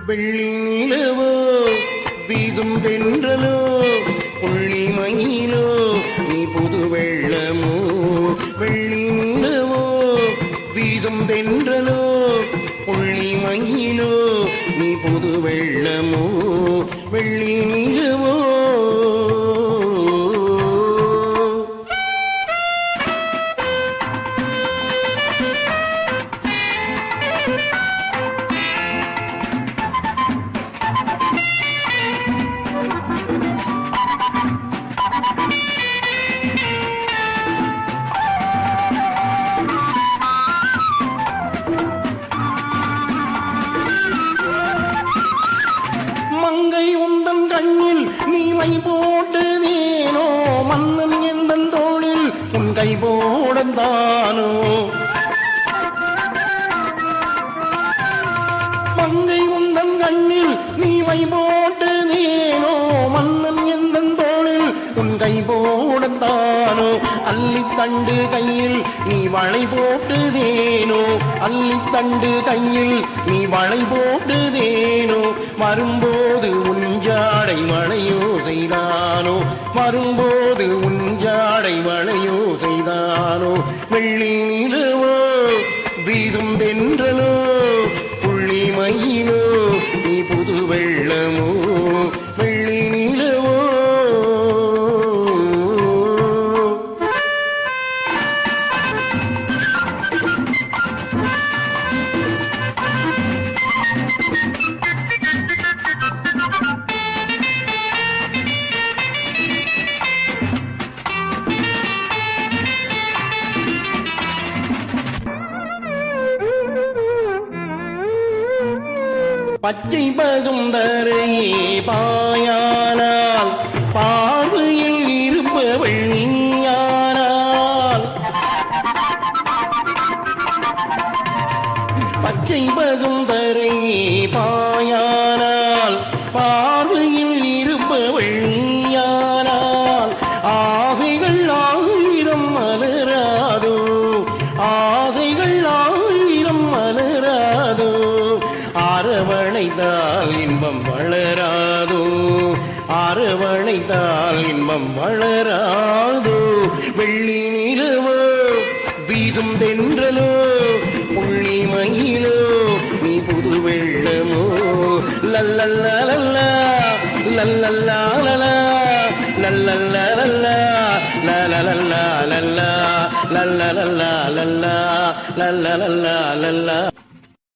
வெள்ளி நிலவோ வீசும் தென்றலோ புள்ளி மயிலோ நீ புது வெள்ளமோ வெள்ளி நிலவோ வீசும் தென்றலோ புள்ளி மயிலோ நீ புது வெள்ளமோ வெள்ளி நிலவோ மங்கை உந்தன் கண்ணில் நீ மை போட்டதேனோ மன்னன் எந்தன் தோளில் உன் கை போடந்தானோ மங்கை உந்தன் கண்ணில் நீ மை போட்டதேனோ மன்னன் எந்தன் தோளில் உன் கை போடந்தானோ அள்ளித்தண்டு கையில் நீ வளை போட்டுதேனோ அள்ளித்தண்டு கையில் நீ வளை போட்டுதேனோ வரும்போது உஞ்சாடை மழையோ செய்தானோ வரும்போது உஞ்சாடை மழையோ செய்தானோ வெள்ளி நிலவோ வீசும் தென்றலோ புள்ளி மயிலோ நீ புது வெள்ளமோ வெள்ளி நிலவோ பச்சை பசுந்தரையே பாயானால் பார்வையில் இருப்பவள் நீயானால் பச்சை பசுந்தரையே பாயானால் பார்வையில் இருப்பவள் நீயானால் ஆசைகள் ஆயிரம் மலராதோ ஆசைகள் ஆயிரம் மலராதோ அரவணைத்தால் இன்பம் வளராதோ அரவணைத்தால் இன்பம் வளராதோ வெள்ளி நிலவோ வீசும் தென்றலோ புள்ளி மயிலோ நீ புது வெள்ளமோ லல்லல்லா லல்லா லல்லல்லா லல்லா லல்லல்லா லல்லா லல்லல்லா லல்லா லல்லல்லா லல்லா லல்லல்லா லல்லா